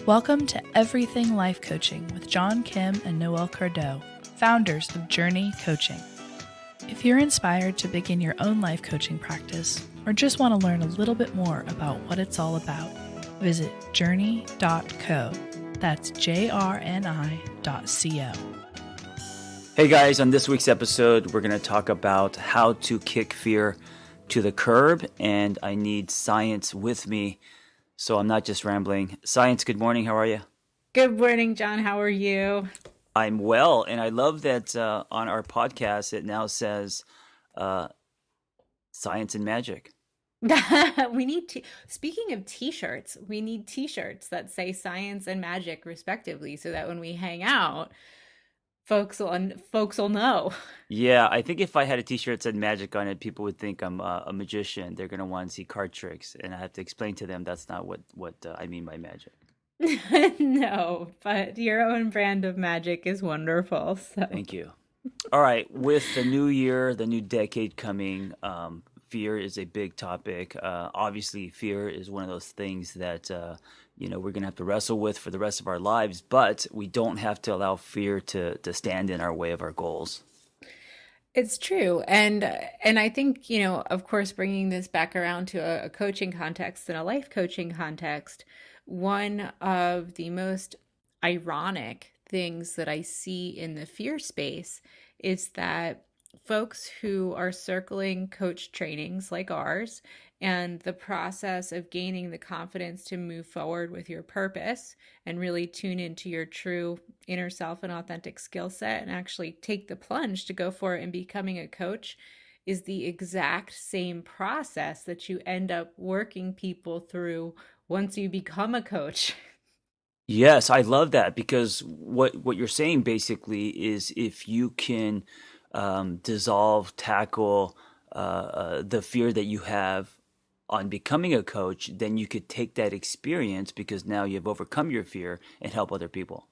Welcome to Everything Life Coaching with John Kim and Noelle Cordeaux, founders of JRNI Coaching. If you're inspired to begin your own life coaching practice or just want to learn a little bit more about what it's all about, visit jrni.co. That's JRNI.co. Hey guys, on this week's episode, we're going to talk about how to kick fear to the curb, and I need science with me, so I'm not just rambling. Science, good morning. How are you? Good morning, John. How are you? I'm well, and I love that on our podcast, it now says science and magic. We need speaking of t-shirts, we need t-shirts that say science and magic respectively, so that when we hang out, folks will know. Yeah, I think if I had a t-shirt that said magic on it, people would think I'm a magician. They're going to want to see card tricks, and I have to explain to them that's not what I mean by magic. No, but your own brand of magic is wonderful. So. Thank you. All right, with the new year, the new decade coming, fear is a big topic. Obviously, fear is one of those things that we're going to have to wrestle with for the rest of our lives, but we don't have to allow fear to stand in our way of our goals. It's true. And I think, of course, bringing this back around to a coaching context and a life coaching context, one of the most ironic things that I see in the fear space is that folks who are circling coach trainings like ours and the process of gaining the confidence to move forward with your purpose and really tune into your true inner self and authentic skill set and actually take the plunge to go for it and becoming a coach is the exact same process that you end up working people through once you become a coach. Yes, I love that, because what you're saying basically is if you can tackle the fear that you have on becoming a coach, then you could take that experience, because now you've overcome your fear, and help other people.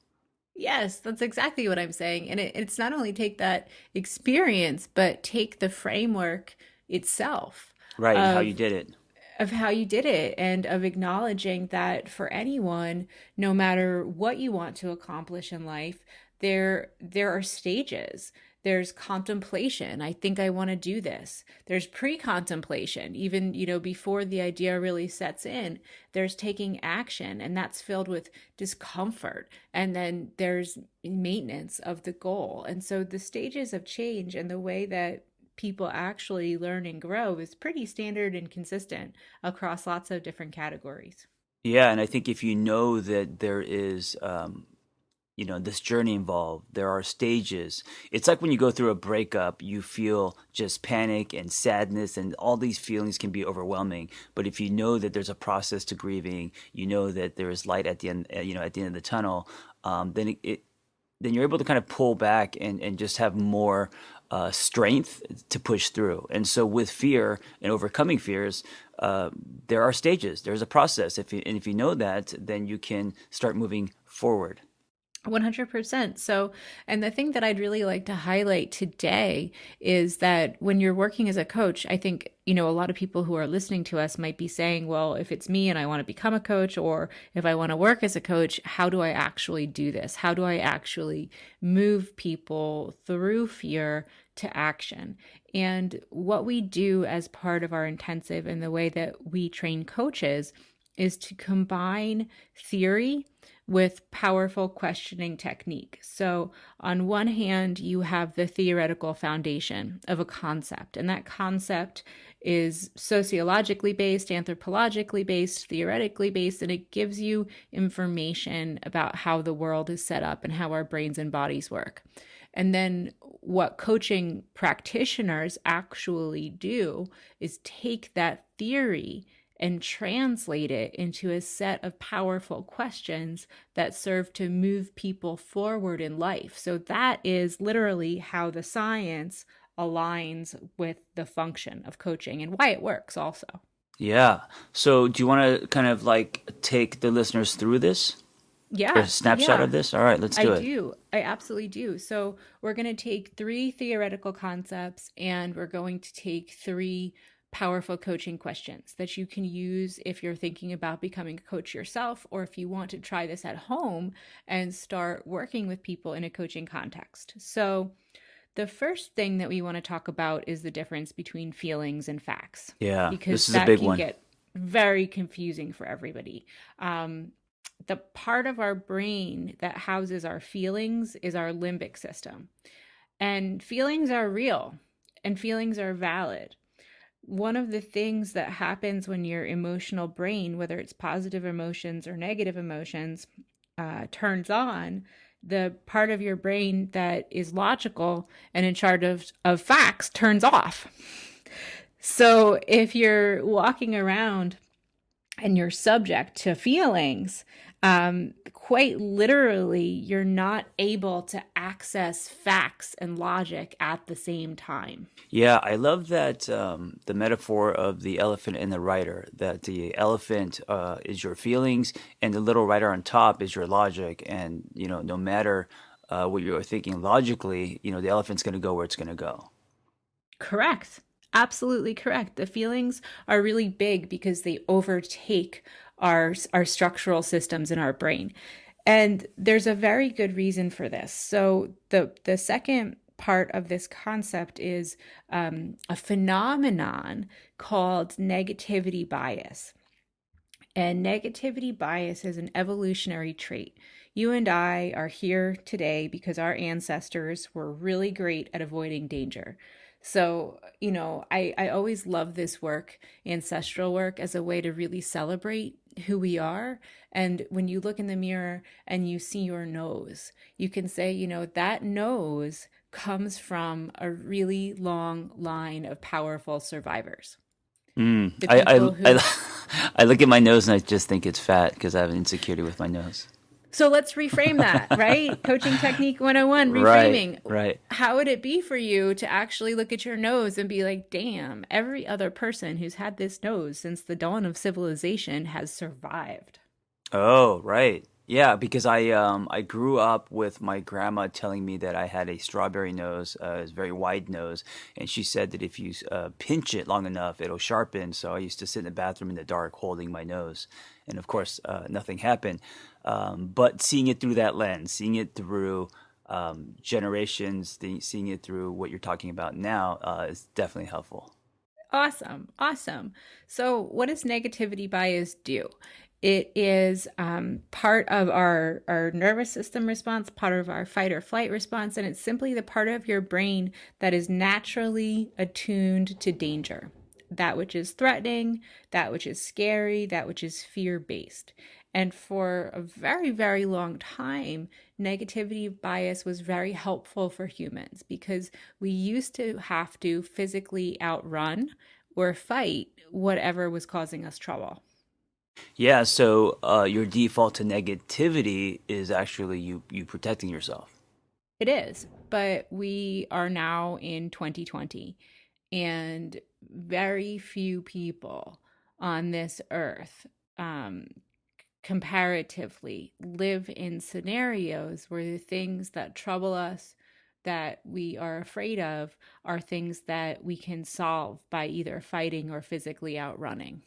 Yes, that's exactly what I'm saying. And it's not only take that experience, but take the framework itself. Right, and how you did it. Of how you did it, and of acknowledging that for anyone, no matter what you want to accomplish in life, there are stages. There's contemplation. I think I want to do this. There's pre-contemplation, even, before the idea really sets in. There's taking action, and that's filled with discomfort. And then there's maintenance of the goal. And so the stages of change and the way that people actually learn and grow is pretty standard and consistent across lots of different categories. Yeah, and I think if you know that there is this journey involved, there are stages. It's like when you go through a breakup, you feel just panic and sadness, and all these feelings can be overwhelming. But if you know that there's a process to grieving, you know that there is light at the end, at the end of the tunnel, then you're able to kind of pull back and just have more strength to push through. And so with fear and overcoming fears, there are stages. There's a process. If you know that, then you can start moving forward. 100%. So, and the thing that I'd really like to highlight today is that when you're working as a coach, I think, a lot of people who are listening to us might be saying, well, if it's me and I want to become a coach, or if I want to work as a coach, how do I actually do this? How do I actually move people through fear to action? And what we do as part of our intensive and the way that we train coaches is to combine theory with powerful questioning technique. So on one hand, you have the theoretical foundation of a concept, and that concept is sociologically based, anthropologically based, theoretically based, and it gives you information about how the world is set up and how our brains and bodies work. And then what coaching practitioners actually do is take that theory and translate it into a set of powerful questions that serve to move people forward in life. So that is literally how the science aligns with the function of coaching and why it works also. Yeah. So do you want to kind of like take the listeners through this? Yeah. A snapshot of this? All right, let's do it. I do. I absolutely do. So we're going to take 3 theoretical concepts, and we're going to take 3 powerful coaching questions that you can use if you're thinking about becoming a coach yourself, or if you want to try this at home and start working with people in a coaching context. So the first thing that we want to talk about is the difference between feelings and facts. Yeah, because this is a that big can one. get very confusing for everybody. The part of our brain that houses our feelings is our limbic system. And feelings are real and feelings are valid. One of the things that happens when your emotional brain, whether it's positive emotions or negative emotions, turns on, the part of your brain that is logical and in charge of facts turns off. So if you're walking around and you're subject to feelings, quite literally, you're not able to access facts and logic at the same time. Yeah, I love that the metaphor of the elephant and the rider, that the elephant is your feelings and the little rider on top is your logic. And, no matter what you're thinking logically, the elephant's going to go where it's going to go. Correct. Absolutely correct. The feelings are really big because they overtake our structural systems in our brain. And there's a very good reason for this. So the second part of this concept is a phenomenon called negativity bias. And negativity bias is an evolutionary trait. You and I are here today because our ancestors were really great at avoiding danger. So, I always love this work, ancestral work, as a way to really celebrate who we are. And when you look in the mirror and you see your nose, you can say, that nose comes from a really long line of powerful survivors. The people who... I look at my nose and I just think it's fat because I have an insecurity with my nose. So let's reframe that, right? Coaching technique 101, reframing. Right. How would it be for you to actually look at your nose and be like, damn, every other person who's had this nose since the dawn of civilization has survived? Oh, right. Yeah, because I grew up with my grandma telling me that I had a strawberry nose, a very wide nose, and she said that if you pinch it long enough, it'll sharpen. So I used to sit in the bathroom in the dark holding my nose, and of course, nothing happened. But seeing it through that lens, seeing it through generations, seeing it through what you're talking about now is definitely helpful. Awesome. So what does negativity bias do? It is part of our nervous system response, part of our fight or flight response, and it's simply the part of your brain that is naturally attuned to danger. That which is threatening, that which is scary, that which is fear-based. And for a very, very long time, negativity bias was very helpful for humans because we used to have to physically outrun or fight whatever was causing us trouble. Yeah, so your default to negativity is actually you protecting yourself. It is, but we are now in 2020, and very few people on this earth comparatively live in scenarios where the things that trouble us, that we are afraid of, are things that we can solve by either fighting or physically outrunning.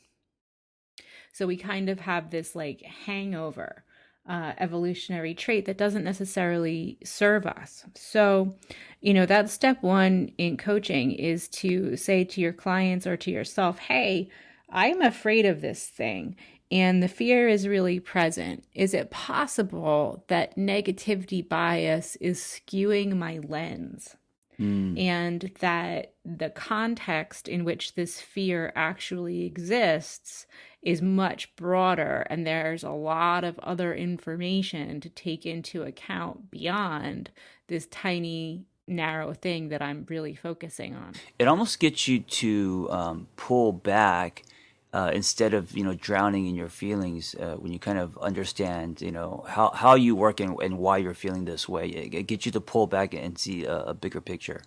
So we kind of have this like hangover evolutionary trait that doesn't necessarily serve us. So, that's step one in coaching, is to say to your clients or to yourself, hey, I'm afraid of this thing and the fear is really present. Is it possible that negativity bias is skewing my lens? And that the context in which this fear actually exists is much broader, and there's a lot of other information to take into account beyond this tiny, narrow thing that I'm really focusing on. It almost gets you to pull back instead of drowning in your feelings. When you kind of understand how you work and why you're feeling this way, it gets you to pull back and see a bigger picture.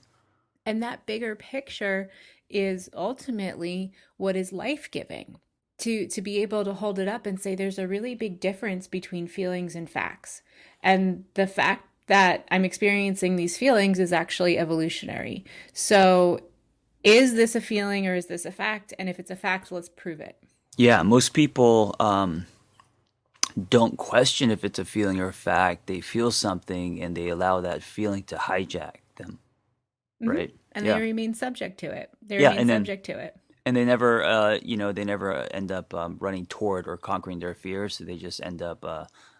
And that bigger picture is ultimately what is life-giving. To be able to hold it up and say there's a really big difference between feelings and facts. And the fact that I'm experiencing these feelings is actually evolutionary. So Is this a feeling or is this a fact? And if it's a fact, let's prove it. Yeah, most people don't question if it's a feeling or a fact. They feel something and they allow that feeling to hijack them, Hmm. right? And they Yeah. remain subject to it. They Yeah, remain subject to it. and they never, they never end up running toward or conquering their fears. So they just end up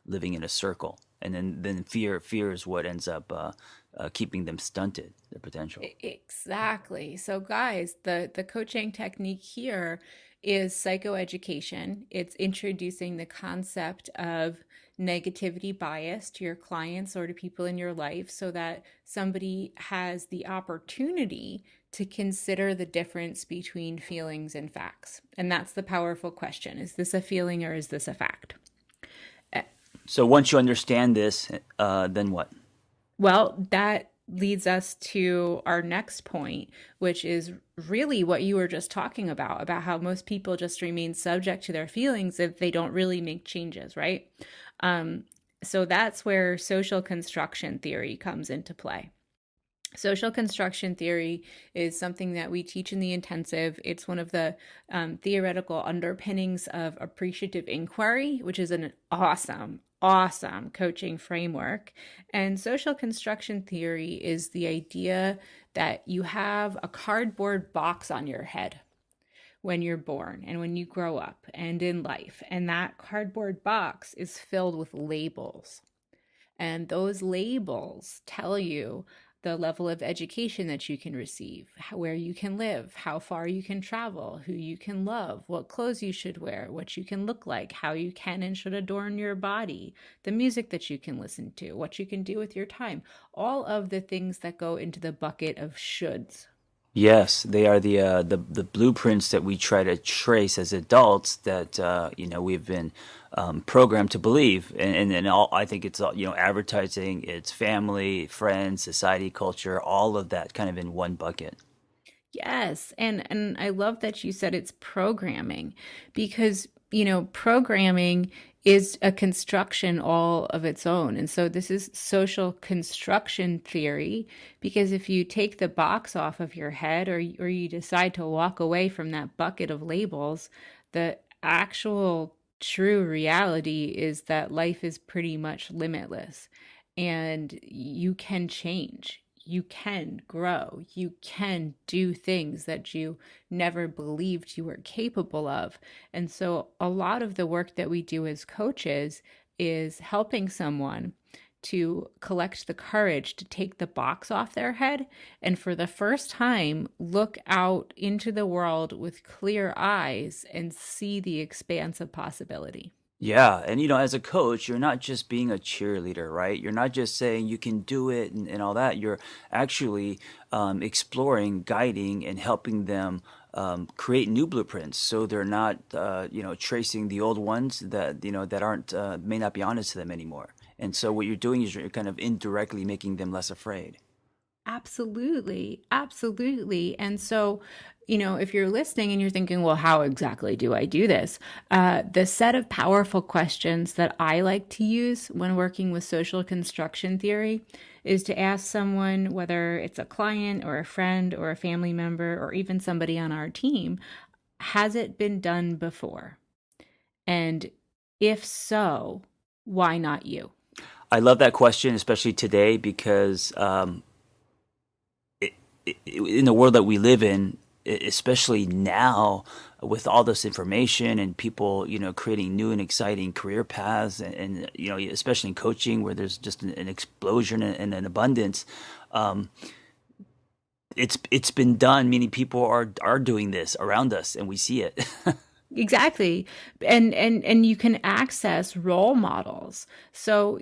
living in a circle, and then fear is what ends up keeping them stunted, their potential. Exactly. So guys, the coaching technique here is psychoeducation. It's introducing the concept of negativity bias to your clients or to people in your life so that somebody has the opportunity to consider the difference between feelings and facts. And that's the powerful question. Is this a feeling or is this a fact? So once you understand this, then what? Well, that leads us to our next point, which is really what you were just talking about how most people just remain subject to their feelings if they don't really make changes, right? Um, so that's where social construction theory comes into play. Social construction theory is something that we teach in the intensive. It's one of the theoretical underpinnings of appreciative inquiry, which is an awesome coaching framework. And social construction theory is the idea that you have a cardboard box on your head when you're born and when you grow up and in life. And that cardboard box is filled with labels. And those labels tell you the level of education that you can receive, where you can live, how far you can travel, who you can love, what clothes you should wear, what you can look like, how you can and should adorn your body, the music that you can listen to, what you can do with your time, all of the things that go into the bucket of shoulds. Yes, they are the blueprints that we try to trace as adults that we've been programmed to believe, and all I think it's all, advertising, it's family, friends, society, culture, all of that kind of in one bucket. Yes, and I love that you said it's programming because, programming is a construction all of its own. And so this is social construction theory because if you take the box off of your head or you decide to walk away from that bucket of labels, the actual true reality is that life is pretty much limitless and you can change. You can grow. You can do things that you never believed you were capable of. And so, a lot of the work that we do as coaches is helping someone to collect the courage to take the box off their head and for the first time look out into the world with clear eyes and see the expanse of possibility. Yeah, and as a coach, you're not just being a cheerleader, right? You're not just saying you can do it and all that. You're actually exploring, guiding, and helping them create new blueprints, so they're not, tracing the old ones that that aren't may not be honest to them anymore. And so what you're doing is you're kind of indirectly making them less afraid. Absolutely. Absolutely. And so, if you're listening and you're thinking, well, how exactly do I do this? The set of powerful questions that I like to use when working with social construction theory is to ask someone, whether it's a client or a friend or a family member or even somebody on our team, has it been done before? And if so, why not you? I love that question, especially today, because in the world that we live in, especially now with all this information and people, creating new and exciting career paths, and especially in coaching where there's just an explosion and an abundance. Um, it's been done. Meaning people are doing this around us, and we see it. Exactly. And you can access role models. So,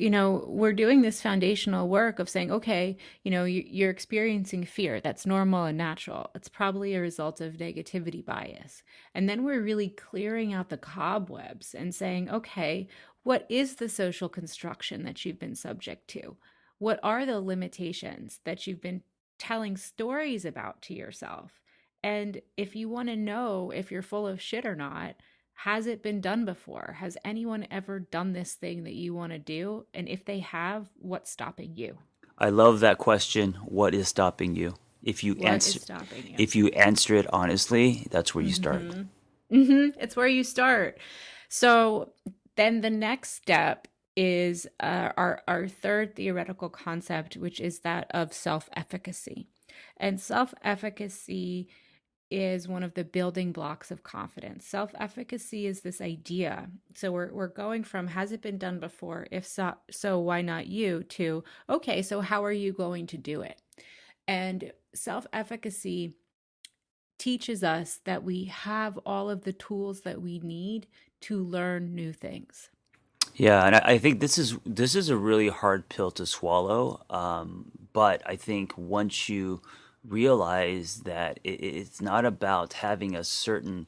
we're doing this foundational work of saying, okay, you're experiencing fear. That's normal and natural. It's probably a result of negativity bias. And then we're really clearing out the cobwebs and saying, okay, what is the social construction that you've been subject to? What are the limitations that you've been telling stories about to yourself? And if you want to know if you're full of shit or not, has it been done before? Has anyone ever done this thing that you want to do? And if they have, what's stopping you? I love that question. What is stopping you? If you What is answer stopping you? if you answer it honestly, that's where you start. It's where you start. So then the next step is our third theoretical concept, which is that of self-efficacy. And self-efficacy is one of the building blocks of confidence. Self-efficacy is this idea. So we're going from has it been done before? If so why not you? To okay, so how are you going to do it? And self-efficacy teaches us that we have all of the tools that we need to learn new things. Yeah, and I think this is a really hard pill to swallow. But I think once you realize that it's not about having a certain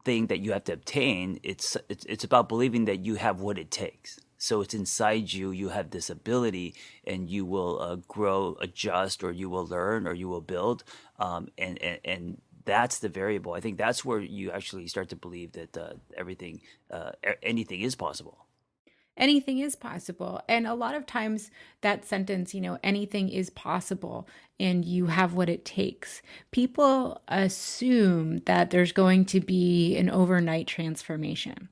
thing that you have to obtain. It's about believing that you have what it takes. So it's inside you. You have this ability, and you will grow, adjust, or you will learn, or you will build. And that's the variable. I think that's where you actually start to believe that anything is possible. Anything is possible. And a lot of times that sentence, anything is possible and you have what it takes. People assume that there's going to be an overnight transformation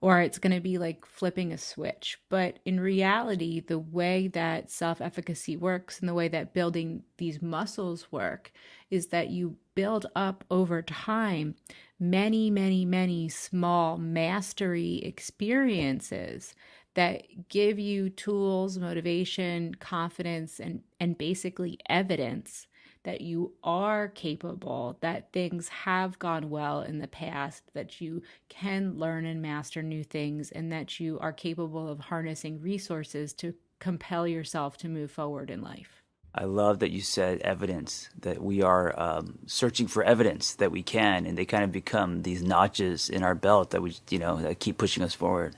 or it's going to be like flipping a switch. But in reality, the way that self-efficacy works and the way that building these muscles work is that you build up over time many, many, many small mastery experiences that give you tools, motivation, confidence, and basically evidence that you are capable, that things have gone well in the past, that you can learn and master new things, and that you are capable of harnessing resources to compel yourself to move forward in life. I love that you said evidence, that we are searching for evidence that we can, and they kind of become these notches in our belt that that keep pushing us forward.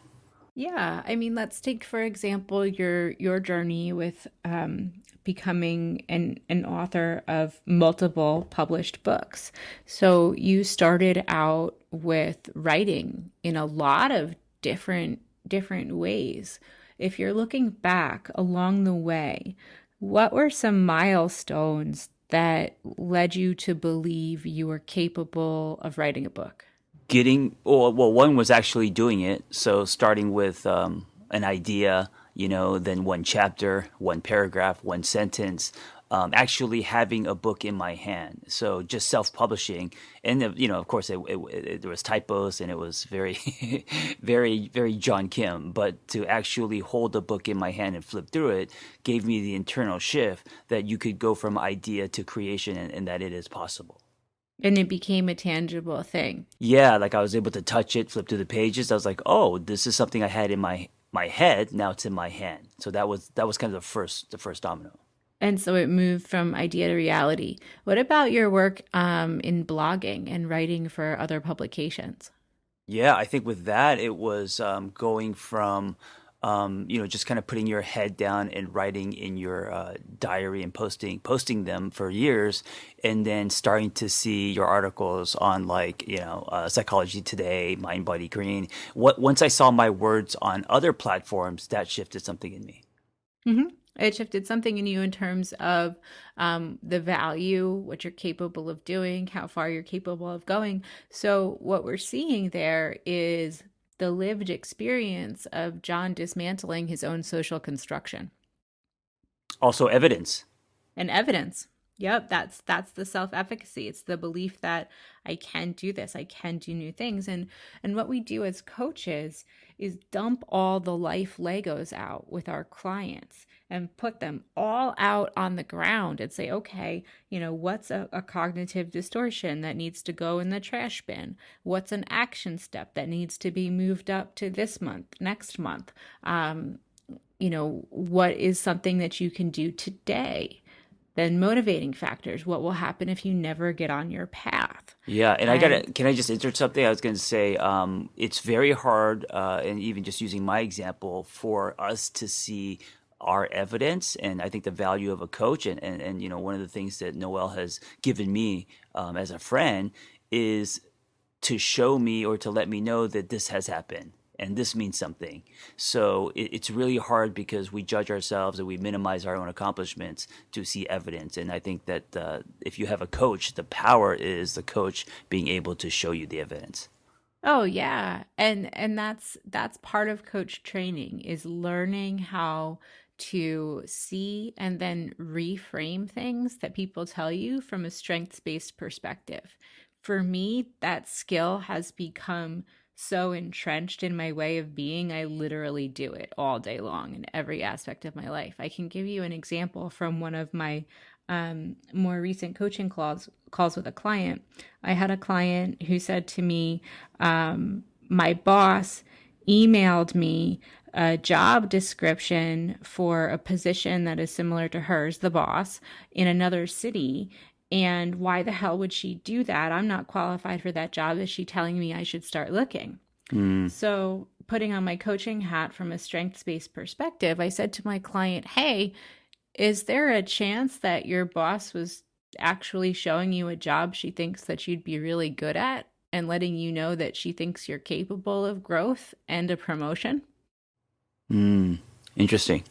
Yeah, I mean, let's take for example your journey with becoming an author of multiple published books. So you started out with writing in a lot of different ways. If you're looking back along the way, what were some milestones that led you to believe you were capable of writing a book? One was actually doing it. So starting with an idea, then one chapter, one paragraph, one sentence, actually having a book in my hand. So just self-publishing, and of course, there was typos, and it was very, very, very John Kim. But to actually hold a book in my hand and flip through it gave me the internal shift that you could go from idea to creation, and that it is possible. And it became a tangible thing. Yeah, like I was able to touch it, flip through the pages. I was like, "Oh, this is something I had in my head. Now it's in my hand." So that was kind of the first domino. And so it moved from idea to reality. What about your work in blogging and writing for other publications? Yeah, I think with that it was going from just kind of putting your head down and writing in your diary and posting them for years, and then starting to see your articles on like Psychology Today, Mind Body Green. Once I saw my words on other platforms, that shifted something in me. It shifted something in you in terms of the value, what you're capable of doing, how far you're capable of going. So what we're seeing there is the lived experience of John dismantling his own social construction Also, evidence. and evidence. Yep, that's the self-efficacy. It's the belief that I can do this, I can do new things. And what we do as coaches is dump all the life Legos out with our clients and put them all out on the ground and say, okay, what's a cognitive distortion that needs to go in the trash bin? What's an action step that needs to be moved up to this month, next month? What is something that you can do today? Then motivating factors. What will happen if you never get on your path? Yeah, and can I just insert something? I was going to say, it's very hard, and even just using my example, for us to see our evidence. And I think the value of a coach, and one of the things that Noelle has given me as a friend is to show me or to let me know that this has happened. and this means something. So it's really hard because we judge ourselves and we minimize our own accomplishments to see evidence. And I think that if you have a coach, the power is the coach being able to show you the evidence. Oh yeah. And that's part of coach training is learning how to see and then reframe things that people tell you from a strengths-based perspective. For me, that skill has become so entrenched in my way of being. I literally do it all day long in every aspect of my life. I can give you an example from one of my more recent coaching calls with a client. I had a client who said to me, my boss emailed me a job description for a position that is similar to hers, the boss, in another city. And why the hell would she do that? I'm not qualified for that job. Is she telling me I should start looking? So putting on my coaching hat from a strengths-based perspective, I said to my client, hey, is there a chance that your boss was actually showing you a job she thinks that you'd be really good at and letting you know that she thinks you're capable of growth and a promotion? Interesting.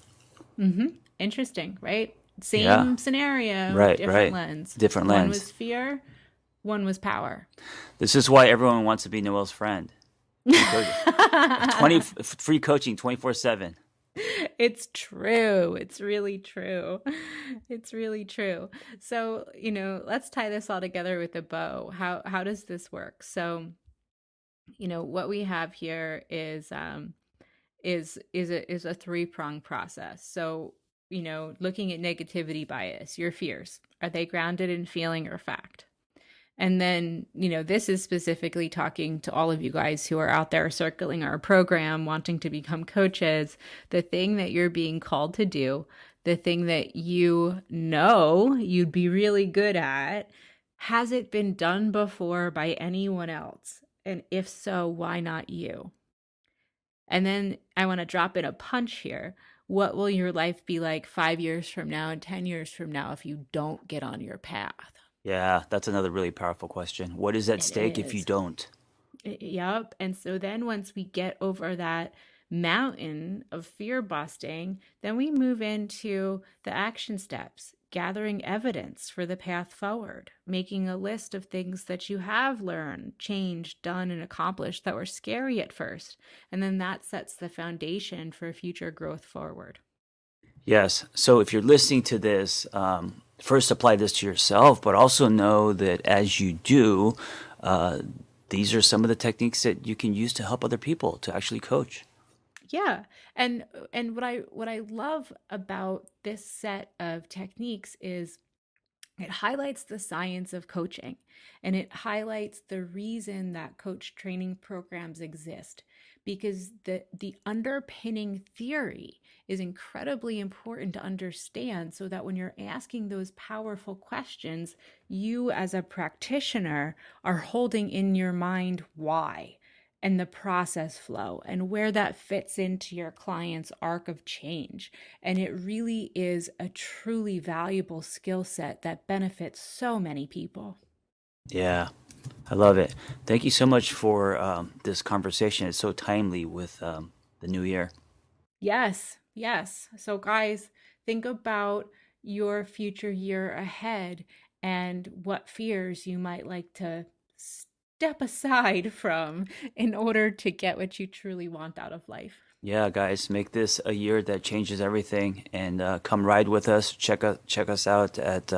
Interesting, right? Same scenario, Right, different right. lens. Different One lens. was fear, one was power. This is why everyone wants to be Noelle's friend. 20 free coaching 24/7. It's true. It's really true. It's really true. So, let's tie this all together with a bow. How does this work? So, what we have here is a three-pronged process. So, looking at negativity bias, your fears, are they grounded in feeling or fact? And then, this is specifically talking to all of you guys who are out there circling our program, wanting to become coaches. The thing that you're being called to do, the thing that you'd be really good at, has it been done before by anyone else? And if so, why not you? And then I want to drop in a punch here. What will your life be like 5 years from now and 10 years from now if you don't get on your path? Yeah, that's another really powerful question. What is at stake if you don't? Yep. And so then once we get over that mountain of fear busting, then we move into the action steps, gathering evidence for the path forward, making a list of things that you have learned, changed, done, and accomplished that were scary at first. And then that sets the foundation for future growth forward. Yes. So if you're listening to this, first apply this to yourself, but also know that as you do, these are some of the techniques that you can use to help other people to actually coach. Yeah. And what I love about this set of techniques is it highlights the science of coaching, and it highlights the reason that coach training programs exist, because the underpinning theory is incredibly important to understand, so that when you're asking those powerful questions, you as a practitioner are holding in your mind why and the process flow and where that fits into your client's arc of change. And it really is a truly valuable skill set that benefits so many people. Yeah, I love it. Thank you so much for this conversation. It's so timely with the new year. Yes, yes. So guys, think about your future year ahead and what fears you might like to step aside from in order to get what you truly want out of life. Yeah, guys, make this a year that changes everything, and come ride with us. Check us out at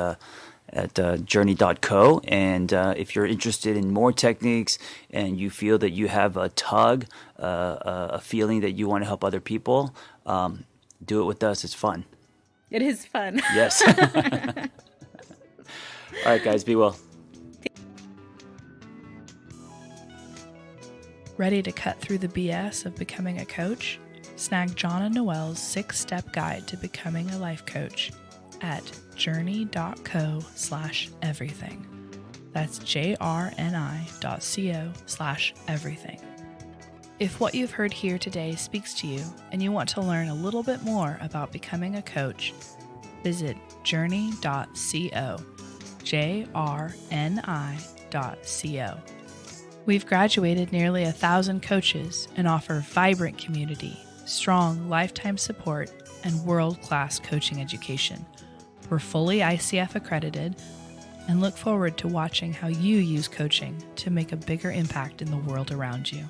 JRNI.co. And if you're interested in more techniques and you feel that you have a tug, a feeling that you want to help other people, do it with us. It's fun. It is fun. Yes. All right, guys, be well. Ready to cut through the BS of becoming a coach? Snag John and Noelle's 6-step guide to becoming a life coach at JRNI.co/everything. That's JRNI.co/everything. If what you've heard here today speaks to you and you want to learn a little bit more about becoming a coach, visit JRNI.co, JRNI.co. We've graduated nearly 1,000 coaches and offer vibrant community, strong lifetime support, and world-class coaching education. We're fully ICF accredited and look forward to watching how you use coaching to make a bigger impact in the world around you.